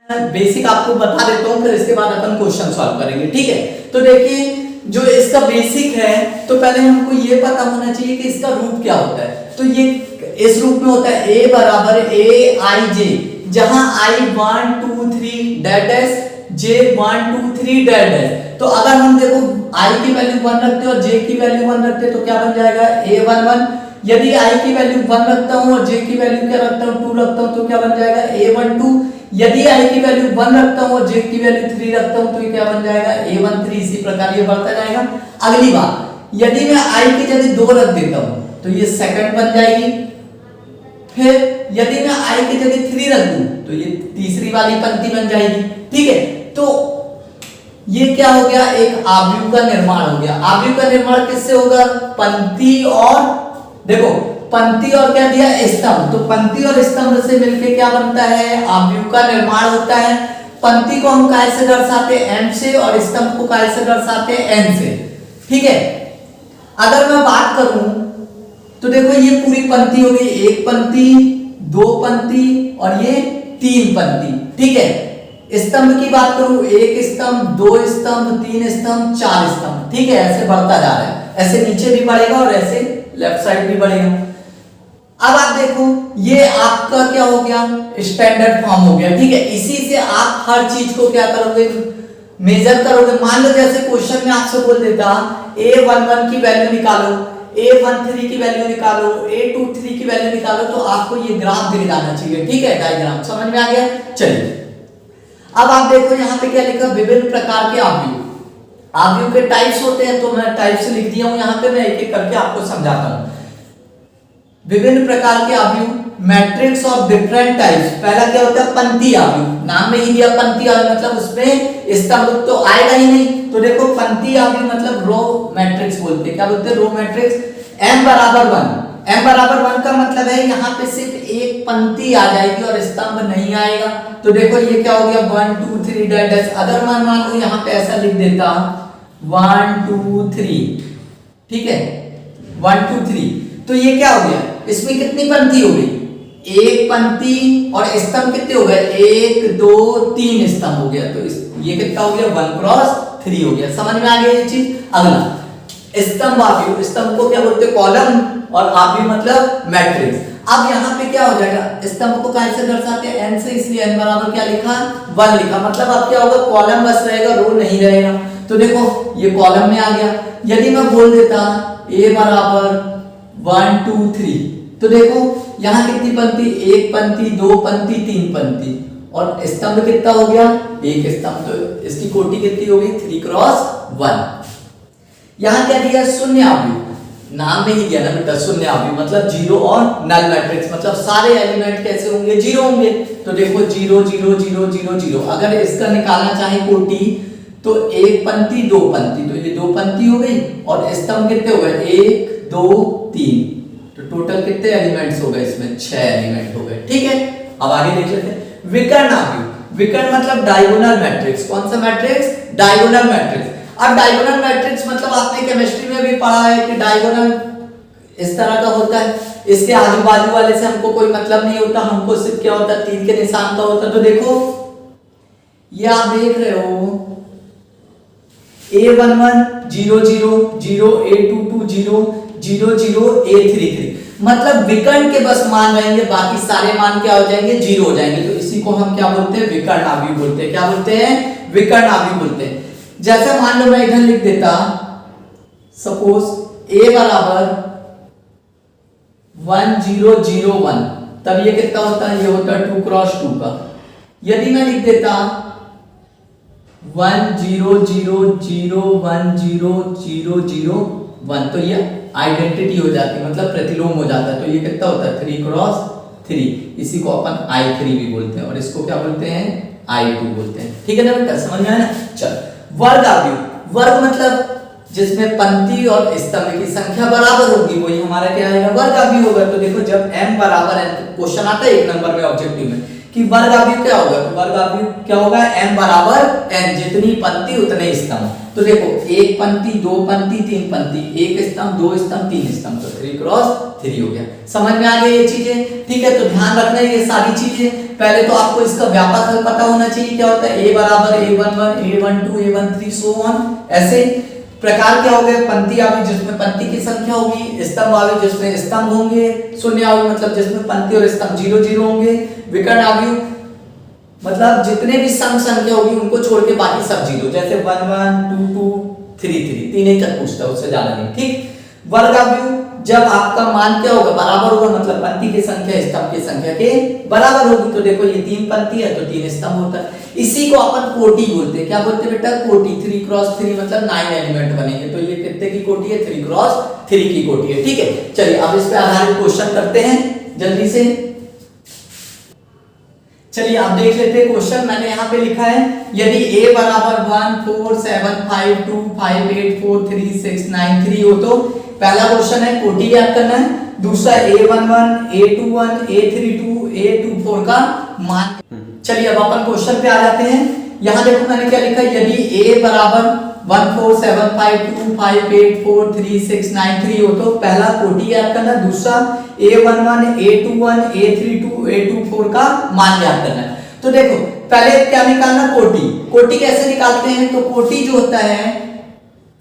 Basic आपको बता देता हूँ, फिर इसके बाद अपन क्वेश्चन सॉल्व करेंगे, ठीक है। तो देखिए जो इसका बेसिक है, तो पहले हमको ये पता होना चाहिए कि इसका रूट क्या होता है। तो ये इस रूप में होता है a बराबर a i j, जहां i 1 2 3 dash dash j 1 2 3 dash dash. तो अगर हम देखो i की वैल्यू 1 रखते हैं और j की वैल्यू 1 रखते हैं तो क्या बन जाएगा a11। यदि i की वैल्यू 1 रखता हूं और j की वैल्यू क्या रखता हूं 2 रखता हूं तो क्या बन जाएगा a12। यदि i की वैल्यू 1 रखता हूं और j की वैल्यू 3 रखता हूं तो ये क्या बन जाएगा a13। इसी प्रकार ये बढ़ता जाएगा। अगली बात, यदि मैं i की जगह 2 रख देता हूं तो ये सेकंड बन जाएगी। फिर यदि मैं i की जगह 3 रख दूं तो ये तीसरी वाली पंक्ति बन जाएगी, ठीक है। तो ये क्या हो गया, एक आव्यूह का निर्माण हो गया। आव्यूह का निर्माण किससे होगा, पंक्ति और देखो पंक्ति और क्या दिया स्तंभ, तो पंक्ति और स्तंभ से मिलके क्या बनता है, आव्यूह का निर्माण होता है। पंक्ति को हम काय से दर्शाते हैं m से, और स्तंभ को काय से दर्शाते हैं n से, ठीक है। अगर मैं बात करूं तो देखो ये पूरी पंक्ति हो गई, एक पंक्ति, दो पंक्ति और ये तीन पंक्ति, ठीक है। स्तंभ की बात करूं, एक स्तंभ, दो स्तंभ, तीन स्तंभ, चार स्तंभ, ठीक है। ऐसे बढ़ता जा रहा है, ऐसे नीचे भी बढ़ेगा और ऐसे लेफ्ट साइड भी बढ़ेगा। अब आप देखो ये आपका क्या हो गया, स्टैंडर्ड फॉर्म हो गया, ठीक है। इसी से आप हर चीज को क्या करोगे, मेजर करोगे। मान लो जैसे क्वेश्चन में आपसे बोल देता a11 की वैल्यू निकालो, a13 की वैल्यू निकालो, a23 की वैल्यू निकालो, तो आपको ये ग्राफ दिख जाना चाहिए, ठीक है। डायग्राम समझ में आ गया। चलिए अब आप देखो यहाँ पे क्या लिखा, विभिन्न प्रकार के आव्यूह। आव्यूह के टाइप्स होते हैं, तो मैं टाइप्स लिख दिया हूं यहाँ पे, मैं एक एक करके आपको समझाता हूँ। विभिन्न प्रकार के आव्यूह, मैट्रिक्स ऑफ डिफरेंट टाइप्स। पहला क्या होता है, पंक्ति आव्यूह। नाम में ही दिया पंक्ति आव्यूह, मतलब उसमें स्तंभ तो आएगा ही नहीं। तो देखो पंक्ति आव्यूह मतलब रो मैट्रिक्स बोलते हैं। क्या बोलते हैं, रो मैट्रिक्स। m बराबर 1, m बराबर 1 का मतलब है यहाँ पे सिर्फ एक पंक्ति आ जाएगी और स्तंभ नहीं आएगा। तो देखो ये क्या हो गया 1 2 3 डैश डैश। अगर मैं मान लो यहाँ पे ऐसा लिख देता 1 2 3, ठीक है, 1 2 3, तो ये क्या हो गया, इसमें कितनी पंक्ति हो गई, एक पंक्ति, और स्तंभ कितने हो गए, 1 2 3 स्तंभ हो गया। तो ये कितना हो गया 1 क्रॉस 3 हो गया। समझ में आ गया ये चीज। अगला स्तंभ आव्यूह, स्तंभ को क्या बोलते हैं, कॉलम, और आव्यूह मतलब मैट्रिक्स। अब यहाँ पे क्या हो जाएगा, स्तंभ को कैसे दर्शाते हैं, n से, इसलिए n बराबर क्या लिखा 1 लिखा। मतलब अब क्या होगा, कॉलम बस रहेगा, रो नहीं रहेगा। तो देखो ये कॉलम में आ गया। यदि मैं बोल देता a बराबर 1 2 3, तो देखो यहाँ कितनी पंक्ति, एक पंक्ति, दो पंक्ति, तीन पंक्ति, और स्तंभ कितना हो गया, एक स्तंभ। तो इसकी कोटि कितनी हो गई 3 क्रॉस 1। यहाँ क्या दिया, शून्य आव्यूह। नाम में ही दिया ना बेटा, शून्य आव्यूह मतलब जीरो और नल मैट्रिक्स, मतलब सारे एलिमेंट कैसे होंगे, जीरो होंगे। तो देखो 0 0 0 0 0। अगर इसका निकालना चाहे कोटि तो एक पंक्ति, दो पंक्ति, तो ये दो पंक्ति हो गई, और स्तंभ कितने हो गए 1 2 3। तो टोटल कितने एलिमेंट्स हो गए इसमें, 6 एलिमेंट हो गए, ठीक है। अब आगे देख लेते हैं विकर्ण आव्यूह। विकर्ण मतलब डायगोनल मैट्रिक्स। कौन सा मैट्रिक्स, डायगोनल मैट्रिक्स। अब डायगोनल मैट्रिक्स मतलब आपने केमिस्ट्री में भी पढ़ा है कि डायगोनल इस तरह का होता है, इसके आजू बाजू वाले से हमको कोई मतलब नहीं होता, हमको सिर्फ क्या होता है, तीर के निशान का होता है। तो देखो ये आप देख रहे हो a11 0 0 0, a22 0 0 0, a33, मतलब विकर्ण के बस मान रहेंगे, बाकी सारे मान क्या हो जाएंगे, जीरो हो जाएंगे। तो इसी को हम क्या बोलते हैं, विकर्ण आव्यूह बोलते हैं। क्या बोलते हैं, विकर्ण आव्यूह बोलते हैं। जैसे मान लो मैं इधर लिख देता सपोज a बराबर 1 0 0 1, तब ये कितना होता है, ये होता है 2 क्रॉस 2 का। यदि मैं लिख देता 1 0 0 0 1 0 0 0 1, तो ये आइडेंटिटी हो जाती है, मतलब प्रतिलोम हो जाता है। तो ये कितना होता है 3 क्रॉस 3। इसी को अपन I3 भी बोलते हैं, और इसको क्या बोलते हैं, I2 बोलते हैं। ठीक है ना बेटा, समझ में आया ना। चल वर्ग आव्यूह। वर्ग मतलब जिसमें पंक्ति और स्तंभ की संख्या बराबर होगी, वही हमारा क्या आएगा, वर्ग आव्यूह होगा। तो देखो जब m बराबर n, क्वेश्चन आता है 1 नंबर में ऑब्जेक्टिव में कि वर्ग अवयव क्या होगा, तो वर्ग अवयव क्या होगा, m बराबर n, जितनी पंक्ति उतने स्तंभ। तो देखो एक पंक्ति, दो पंक्ति, तीन पंक्ति, एक स्तंभ, दो स्तंभ, तीन स्तंभ, तो 3 क्रॉस 3 हो गया। समझ में आ गई ये चीजें, ठीक है। तो ध्यान रखना है ये सारी चीजें। पहले तो आपको इसका व्यापक हल पता होना चाहिए, क्या होता है a बराबर a11 a12 a13 so on. ऐसे प्रकार क्या हो गए, पंक्ति अवयव जिसमें पंक्ति की संख्या होगी, स्तंभ अवयव जिसमें स्तंभ होंगे, शून्य अवयव मतलब जिसमें पंक्ति और स्तंभ 0 0 होंगे, विकर्ण अवयव मतलब जितने भी सम संख्या होगी उनको छोड़ के बाकी सब 0, जैसे 1 1 2 2 3 3, तीन ही तक पूछता है, उससे ज्यादा नहीं, ठीक। वर्ग अवयव जब आपका मान क्या होगा, बराबर होगा, मतलब पंक्ति की संख्या स्तंभ की संख्या के बराबर होगी। तो देखो ये 3 पंक्ति है तो 3 स्तंभ होता है। इसी को अपन कोटि बोलते हैं। क्या बोलते हैं बेटा, कोटि। 3 क्रॉस 3 मतलब 9 एलिमेंट बनेंगे, तो ये कितने की कोटि है, 3 क्रॉस 3 की कोटि है, ठीक है। चलिए अब इस पे आधारित क्वेश्चन करते हैं जल्दी से। चलिए आप देख लेते हैं क्वेश्चन। मैंने यहाँ पे लिखा है, यदि a बराबर 1 4 7 5 2 5 8 4 3 6 9 3 हो तो पहला क्वेश्चन है कोटि ज्ञात करना है। दूसरा a11 a21 a32 a24 का मान। चलिए अब अपन क्वेश्चन पे आ जाते हैं। यहाँ देखो मैंने क्या लिखा है, यदि a बराबर 1 4 7 5 2 5 8 4 3 6 9 3 हो तो पहला कोटि ज्ञात करना है। दूसरा a11 a21 a32 a24 का मान ज्ञात करना है। तो देखो पहले क्या निकालना, कोटि। कोटि कैसे निकालते हैं, तो कोटि जो होता है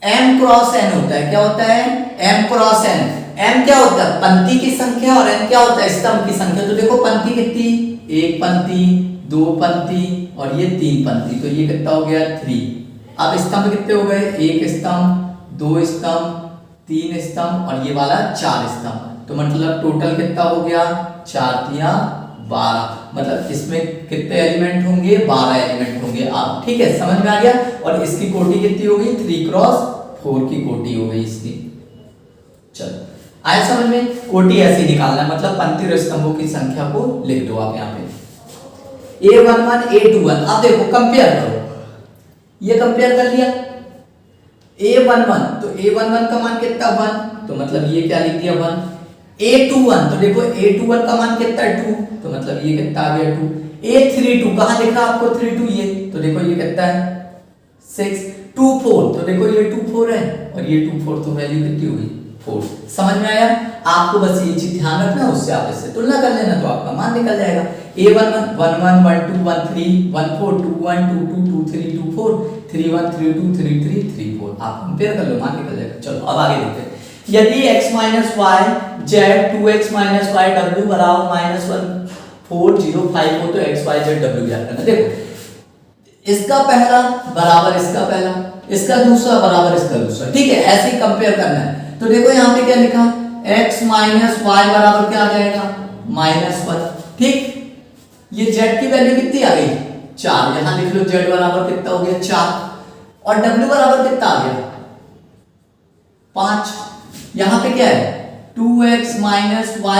m क्रॉस n होता है। क्या होता है, m क्रॉस n। m क्या होता है, पंक्ति की संख्या, और n क्या होता है, स्तंभ की संख्या। तो देखो पंक्ति कितनी, एक पंक्ति, दो पंक्ति और ये 3 पंक्ति, तो ये कितना हो गया 3। अब स्तंभ कितने हो गए, एक स्तंभ, दो स्तंभ, 3 स्तंभ और ये वाला 4 स्तंभ। तो मतलब टोटल कितना हो गया, 4 या 12, मतलब इसमें कितने एलिमेंट होंगे, 12 एलिमेंट होंगे। आप ठीक है, समझ में आ गया। और इसकी कोटि कितनी होगी, 3 क्रॉस 4 की कोटि हो गई इसकी। चलो आया समझ में। कोटि ऐसे निकालना है, मतलब पंक्ति और स्तंभों की संख्या को लिख दो आप यहाँ पे। a11 a21, अब देखो कंपेयर करो, ये कंपेयर कर लिया a11, तो a11 का मान कितना 1, तो मतलब ये क्या लिख दिया 1। a21, तो देखो a21 का मान कितना 2, तो मतलब ये कितना आ गया 2। a32 कहाँ दिख रहा आपको 32, ये तो देखो ये कितना है 6। 24, तो देखो ये 24 है और ये 24, तो वैल्यू कितनी होगी 4। समझ में आया। आपको बस ये चीज ध्यान रखना, उससे आप इससे तुलना कर लेना तो आपका मान निकल जाएगा। a11 11 12 13 14 21 22 23 24 31 32 33 34, आप कंपेयर कर लो, मान निकल जाएगा। चलो अब आगे देखते हैं। यदि x y z 2x y w बराबर -1 4 0 5 हो तो x y z w ज्ञात करना। देखो इसका पहला बराबर इसका पहला, इसका दूसरा बराबर इसका दूसरा, ठीक है, ऐसे ही कंपेयर करना है। तो देखो यहाँ पे क्या लिखा, x y बराबर क्या आ जाएगा -1, ठीक। ये z की वैल्यू कितनी आ गई 4, यहाँ लिख लो z बराबर कितना हो गया 4, और w बराबर कितना आ गया 5। यहाँ पे क्या है 2x y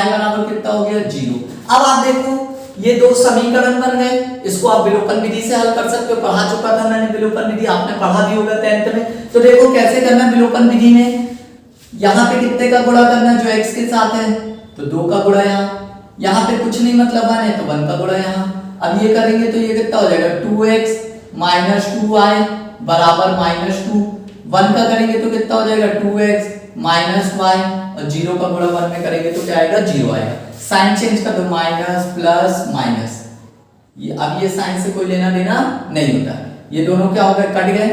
बराबर कितना हो गया 0। अब आप देखो ये दो समीकरण बन गए, इसको आप विलोपन विधि से हल कर सकते हो। पढ़ा चुका था मैंने विलोपन विधि, आपने पढ़ा भी होगा 10th में। तो देखो कैसे करना है विलोपन विधि में, यहाँ पे कितने का गुणा करना है, जो x के साथ है तो 2 का गुणा यहाँ पे कुछ नहीं मतलब 1 है तो 1 का गुणा यहाँ। अब ये करेंगे तो ये कितना हो जाएगा 2x 2y बराबर -2, 1 का करेंगे तो कितना हो जाएगा 2x y, और 0 का गुणा 1 में करेंगे तो क्या आएगा 0 आएगा। साइन चेंज कर दो, माइनस प्लस माइनस, ये अब ये साइन से कोई लेना देना नहीं होता, ये दोनों क्या हो गए कट गए,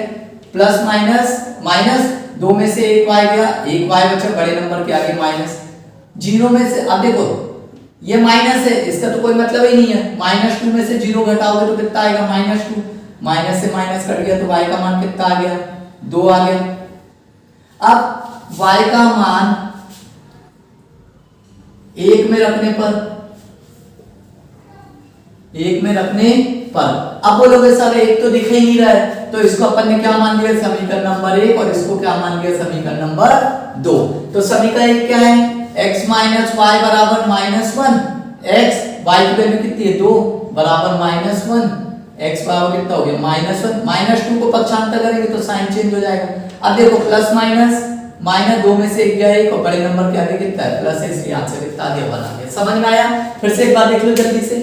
प्लस माइनस माइनस, 2 में से 1 y गया, 1 y बचा, बड़े नंबर के आगे माइनस, 0 में से, अब देखो ये माइनस है, इसका तो कोई मतलब ही नहीं है, -2 में से 0 घटाओगे तो कितना आएगा -2, माइनस से माइनस कट गया तो y का मान कितना आ गया 2 आ गया। अब y का मान 1 में रखने पर अब बोलोगे सर 1 तो दिख ही नहीं रहा है, तो इसको अपन ने क्या मान लिया समीकरण नंबर 1, और इसको क्या मान लिया समीकरण नंबर 2। तो समीकरण 1 क्या है, x y बराबर -1, x y की वैल्यू कितनी है 2 बराबर -1, x बराबर कितना हो गया -1, -2 को पक्षांतर करेंगे तो साइन चेंज हो जाएगा। अब देखो प्लस माइनस, -2 में से 1 गया 1, और बड़े नंबर के आगे कितना है प्लस है, इसलिए आंसर कितना आ गया 1 आ गया। समझ में आया। फिर से एक बार देख लो जल्दी से,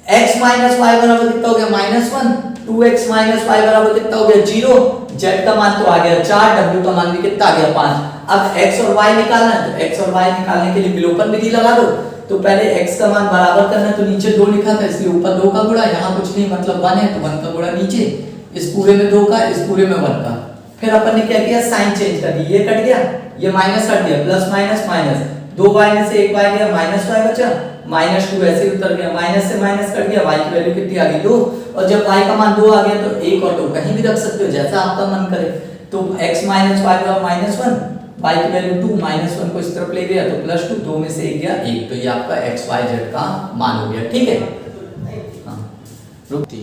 x माइनस वाई बराबर कितना हो गया -1, 2x माइनस वाई बराबर कितना हो गया 0, z का मान तो आ गया 4, w का मान भी कितना आ गया 5। अब x और y निकालना है, तो x और y निकालने के लिए विलोपन विधि लगा दो। तो पहले x का मान बराबर करना है, तो नीचे 2 लिखा था इसलिए ऊपर 2 का गुणा, यहाँ कुछ नहीं मतलब 1 है तो 1 का गुणा नीचे, इस पूरे में 2 का, इस पूरे में 1 का। फिर अपन ने क्या किया, साइन चेंज कर दी, ये कट गया, ये माइनस हट गया, प्लस माइनस माइनस, 2y में से 1y गया, -y बचा, -2 ऐसे ही उतर गया, माइनस से माइनस कट गया, y की वैल्यू कितनी आ गई 2, और जब y का मान 2 आ गया तो 1 और 2 कहीं भी रख सकते हो जैसा आपका मन करे। तो x माइनस y बराबर -1, y की वैल्यू 2, -1 को इस तरफ ले गया तो +2, 2 में से 1 गया 1, तो ये आपका x y z का मान हो गया, ठीक है। हाँ रुकती,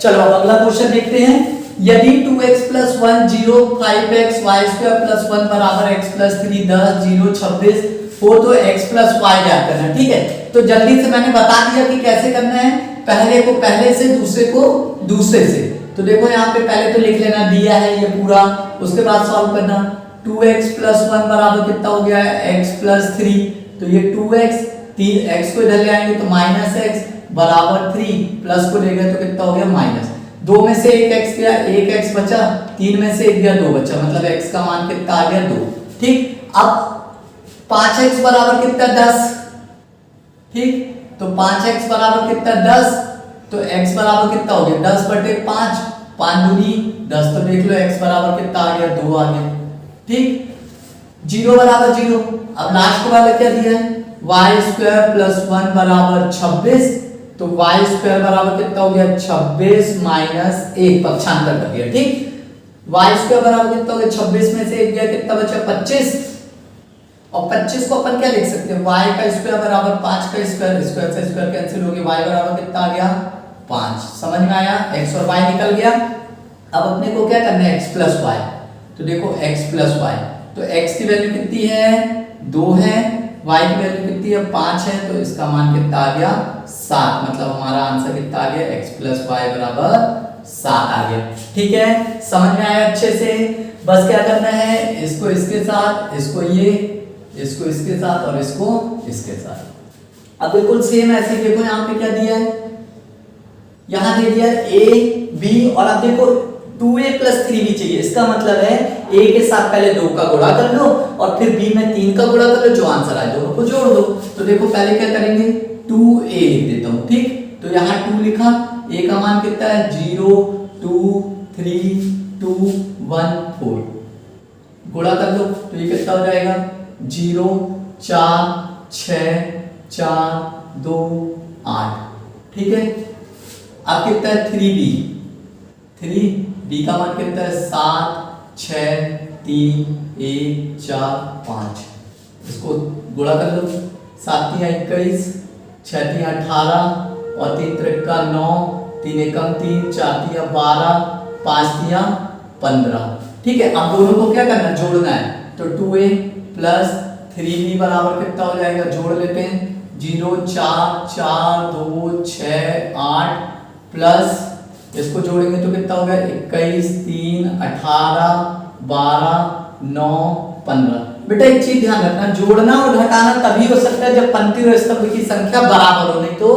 चलो अब अगला क्वेश्चन देखते हैं। यदि 2x + 1 0, 5x y² + 1 बराबर x + 3 10 0 26 हो तो x + y ज्ञात करना, ठीक है। तो जल्दी से मैंने बता दिया कि कैसे करना है, पहले को पहले से, दूसरे को दूसरे से। तो देखो यहाँ पे पहले तो लिख लेना, दिया है ये पूरा, उसके बाद सॉल्व करना। 2x + 1 बराबर कितना हो गया है x + 3, तो ये 2x, 3x को इधर ले आएंगे तो -x बराबर 3, प्लस को ले गए तो कितना हो गया माइनस, 2 में से 1x गया, 1x बचा, 3 में से 1 गया 2 बचा, मतलब x का मान कितना आ गया 2, ठीक। अब 5x बराबर कितना 10, ठीक, तो 5x बराबर कितना 10, तो x बराबर कितना हो गया 10/5, 5 दूनी 10, तो देख लो x बराबर कितना आ गया 2 आ गया, ठीक। 0 बराबर 0, अब लास्ट वाला क्या दिया है y² + 1 बराबर 26, तो y² बराबर कितना हो गया 26 - 1, पक्षांतर कर दिया, ठीक। y² बराबर कितना हो गया 26 में से 1 गया, कितना बचा 25, और 25 को अपन क्या लिख सकते हैं, y का स्क्वायर बराबर 5 का स्क्वायर, स्क्वायर से स्क्वायर कैंसिल हो गया, y बराबर कितना आ गया 5, समझ में आया, x और y निकल गया। अब अपने को क्या करना है x + y, तो देखो x + y, तो x की वैल्यू कितनी है 2 है, y की वैल्यू कितनी है 5 है, तो इसका मान कितना आ गया 7, मतलब हमारा आंसर कितना आ गया x + y बराबर 7 आ गया, ठीक है। समझ में आया अच्छे से, बस क्या करना है, इसको इसके साथ, इसको ये, इसको इसके साथ और इसको इसके साथ। अब बिल्कुल सेम ऐसे देखो यहाँ पे क्या दिया है, यहाँ दे दिया a b, और अब देखो 2a + 3b चाहिए, इसका मतलब है a के साथ पहले 2 का गुणा कर लो और फिर b में 3 का गुणा कर लो, जो आंसर आए दोनों को जोड़ दो। तो देखो पहले क्या करेंगे 2a लिख देता हूँ, ठीक, तो यहाँ 2 लिखा, a का मान कितना है 0 2 3 2 1 4, गुणा कर लो तो ये कितना हो जाएगा 0 4 6 4 2 8, ठीक है। अब कितना है 3b, 3b का मान कितना है 7 6 3 1 4 5, इसको गुणा कर लो, 7 × 21 6 × 18 और 3 × 9 3 एकम 3 4 × 12 5 × 15, ठीक है। अब दोनों को क्या करना है जोड़ना है, तो 2a + 3b बराबर कितना हो जाएगा, जोड़ लेते हैं 0 4 4 2 6 8 प्लस इसको जोड़ेंगे तो कितना हो गया 21 3 18 12 9 15। बेटा एक चीज ध्यान रखना, जोड़ना और घटाना तभी हो सकता है जब पंक्ति और स्तंभ की संख्या बराबर हो, नहीं तो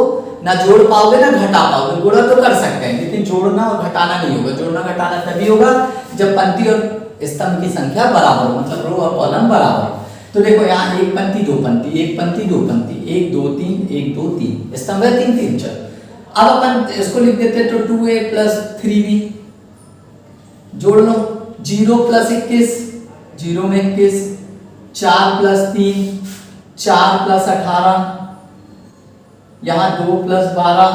ना जोड़ पाओगे ना घटा पाओगे। गुणा तो कर सकते हैं लेकिन जोड़ना और घटाना नहीं होगा। जोड़ना घटाना तभी होगा जब पंक्ति और स्तंभ की संख्या बराबर हो, मतलब रो और कॉलम बराबर हो। तो देखो यहाँ एक पंक्ति दो पंक्ति, एक पंक्ति दो पंक्ति, 1 2 3 1 2 3, स्तंभ है 3 3 4। अब अपन इसको लिख देते हैं तो 2a + 3b जोड़ लो, 0 + 21 0 में 21, 4 + 3 4 + 18, यहाँ 2 + 12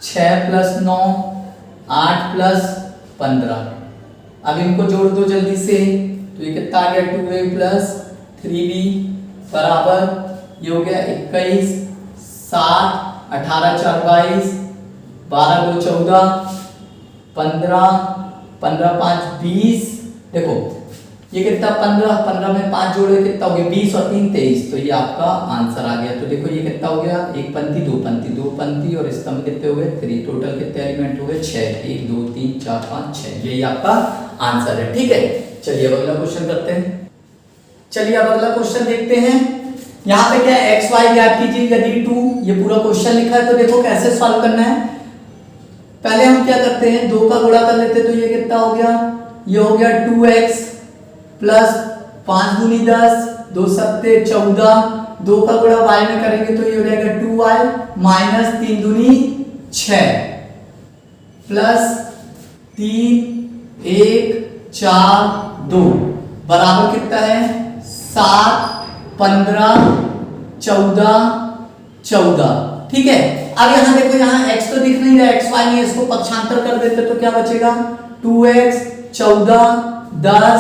6 + 9 8 + 15। अब इनको जोड़ दो जल्दी से, तो ये कितना आ गया 2a + 3b बराबर ये हो गया 21 7 18 4 22 12 2 14 15 15 5 20। देखो ये कितना 15 15 में 5 जोड़े कितना हो गया 20 और 3 23, तो ये आपका आंसर आ गया। तो देखो ये कितना हो गया एक पंक्ति दो पंक्ति और स्तंभ कितने हो गए 3, टोटल कितने एलिमेंट हो गए 6, 1 2 3 4 5 6, यही आपका आंसर है। ठीक है, चलिए अब अगला क्वेश्चन करते हैं। चलिए अब अगला क्वेश्चन देखते हैं। यहाँ पे क्या है, एक्स वाई ज्ञात कीजिए यदि 2, ये पूरा क्वेश्चन लिखा है। तो देखो कैसे सॉल्व करना है। पहले हम क्या करते हैं, 2 का गुणा कर लेते हैं। तो ये कितना हो गया, ये हो गया 2x प्लस 5 दूनी 10, 2 सत्ते 14, 2 का गुणा y में करेंगे तो ये हो जाएगा 2y माइनस 3 दूनी 6 प्लस 3 1 4 2 बराबर कितना है 7 15 14 14। ठीक है, अब यहां देखो, यहां x तो दिख नहीं रहा, x y नहीं है, इसको पक्षांतर कर देते तो क्या बचेगा 2x 14 10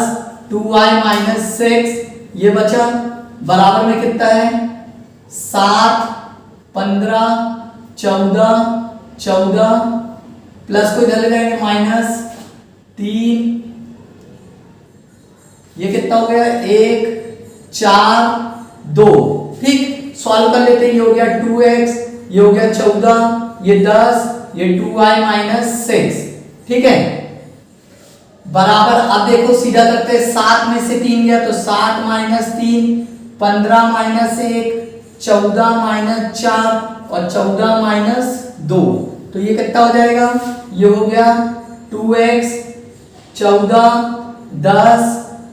2y माइनस 6 ये बचा, बराबर में कितना है 7 15 14 14 प्लस को इधर लगाएंगे माइनस 3, ये कितना हो गया 1 4 2। ठीक, सॉल्व कर लेते हैं। ये हो गया 2x, ये हो गया 14, ये 10, ये 2y माइनस 6। ठीक है, बराबर, अब देखो सीधा करते हैं, 7 में से 3 गया तो 7 माइनस 3, 15 माइनस 1, 14 माइनस 4 और 14 माइनस 2। तो ये कितना हो जाएगा, ये हो गया 2x 14 10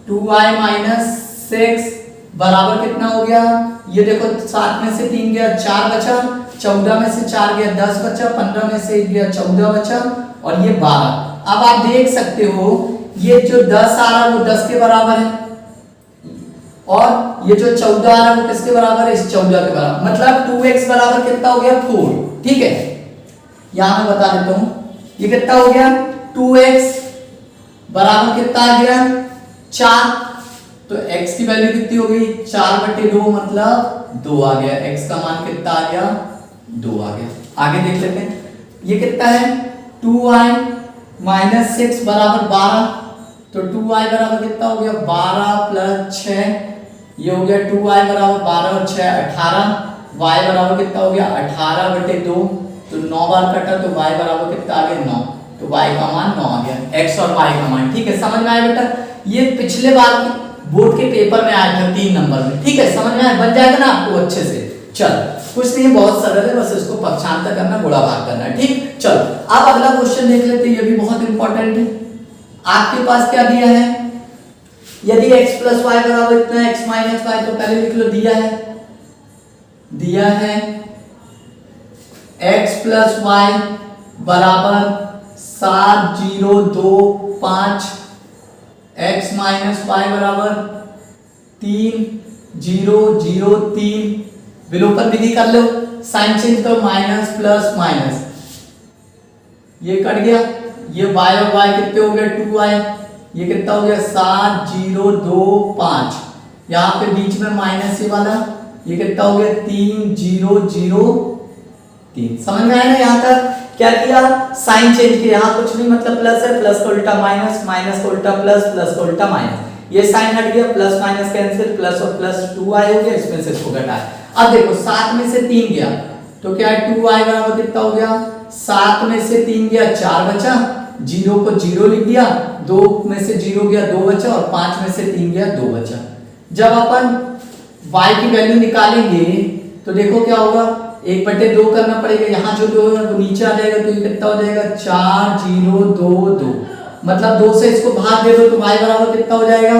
2y माइनस 6 बराबर कितना हो गया, ये देखो 7 में से 3 गया 4 बचा, 14 में से 4 गया 10 बचा, 15 में से 1 गया 14 बचा और ये 12। अब आप देख सकते हो ये जो 10 आ रहा है वो 10 के बराबर है और ये जो 14 आ रहा है वो किसके बराबर है, इस 14 के बराबर। मतलब 2x बराबर कितना हो गया 4। ठीक है, यहां मैं बता देता हूं, ये कितना हो गया 2x बराबर कितना आ गया 4। तो x की वैल्यू कितनी हो गई 4/2 मतलब 2 आ गया, x का मान कितना आ गया 2 आ गया। आगे देख लेते हैं, ये कितना है 2y माइनस 6 बराबर 12। तो 2y बराबर कितना हो गया 12 प्लस 6, ये हो गया 2y बराबर 12 और 6 18, y बराबर कितना हो गया 18/2। तो 9 बार कटा तो y बराबर कितना आ गया 9, तो y का मान 9 आ गया, x और y का मान। ठीक है, समझ में आया बेटा, ये पिछले बार बोर्ड के पेपर में आया था 3 नंबर में। ठीक है, समझ में आया, बन जाएगा ना आपको अच्छे से। चल, कुछ नहीं, बहुत सरल है, बस इसको पक्षांतर करना, गुणा भाग करना है। ठीक, चल अब अगला क्वेश्चन देख लेते हैं, ये भी बहुत इंपॉर्टेंट है। आपके पास क्या दिया है, यदि x प्लस वाई बराबर इतना x माइनस वाई, तो पहले लिख लो, दिया है x प्लस वाई बराबर 7 0 2 5, x माइनस वाई बराबर 3 0 0 3, विलोपन विधि कर लो, साइन चेंज करो, माइनस प्लस माइनस, ये कट गया, ये y और y कितने हो गए 2y, ये कितना हो गया 7 0 2 5, यहाँ पे बीच में माइनस ये वाला, ये कितना हो गया 3 0 0 3। समझ में आया ना, यहाँ तक क्या किया, साइन चेंज किया, यहाँ कुछ नहीं, मतलब प्लस है, प्लस का उल्टा माइनस, माइनस का उल्टा प्लस, प्लस का उल्टा माइनस, ये साइन हट गया, प्लस माइनस कैंसिल, प्लस और प्लस 2y हो गया, इसमें से इसको घटाया। अब देखो 7 में से 3 गया तो क्या है 2y बराबर कितना हो गया, 7 में से 3 गया 4 बचा, 0 को 0 लिख दिया, 2 में से 0 गया 2 बचा और 5 में से 3 गया 2 बचा। जब अपन y की वैल्यू निकालेंगे तो देखो क्या होगा, 1/2 करना पड़ेगा, यहाँ जो 2 है वो नीचे आ जाएगा, तो ये कितना हो जाएगा 4 0 2 2, मतलब 2 से इसको भाग दे दो तो y बराबर कितना हो जाएगा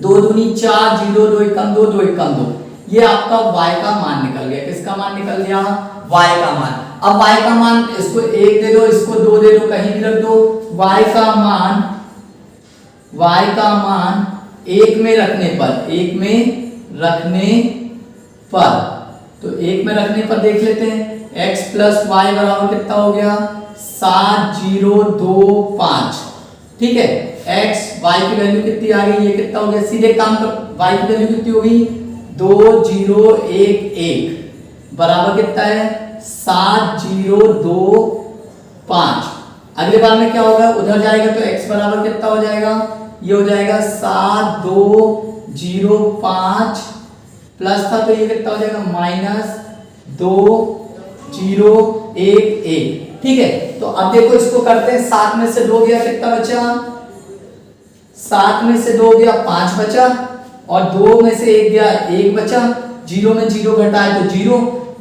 2 दूनी 4 0 2 1 2 2 1 2। ये आपका y का मान निकल गया, किसका मान निकल गया y का मान। अब y का मान, इसको 1 दे दो, इसको 2 दे दो, कहीं भी रख दो, y का मान 1 में रखने पर, तो 1 में रखने पर देख लेते हैं, x प्लस वाई बराबर कितना हो गया 7 0 2 5। ठीक है, x y की वैल्यू कितनी आ गई, ये कितना हो गया, सीधे काम कर, y की वैल्यू कितनी हो गई 2 0 1 1 बराबर कितना है 7 0 2 5। अगले बार में क्या होगा, उधर जाएगा तो x बराबर कितना हो जाएगा, ये हो जाएगा 7 2 0 5 प्लस था तो ये कितना हो जाएगा -2 0 1 1। ठीक है, तो अब देखो इसको करते हैं, 7 में से 2 गया कितना बचा, 7 में से 2 गया 5 बचा और 2 में से 1 गया 1 बचा, जीरो में जीरो घटाए तो जीरो,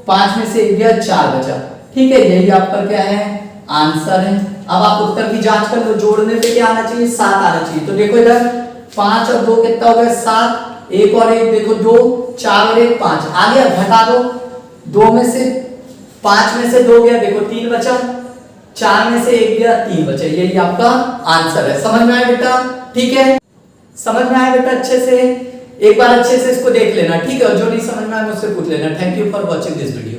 5 में से 1 गया 4 बचा। ठीक है, यही आपका क्या है आंसर है। अब आप उत्तर की जांच कर लो, जोड़ने पे क्या आना चाहिए 7 आना चाहिए। तो देखो इधर 5 और 2 कितना हो गया 7, 1 और 1 देखो 2, 4 और 1 5 आ गया, घटा दो 2 में से 5 में से 2 गया देखो 3 बचा, 4 में से 1 गया 3 बचा। यही आपका आंसर है। समझ में आया बेटा? ठीक है, समझ में आया बेटा? अच्छे से एक बार अच्छे से इसको देख लेना, ठीक है, और जो नहीं समझ में आया मुझसे पूछ लेना। Thank you for watching this video.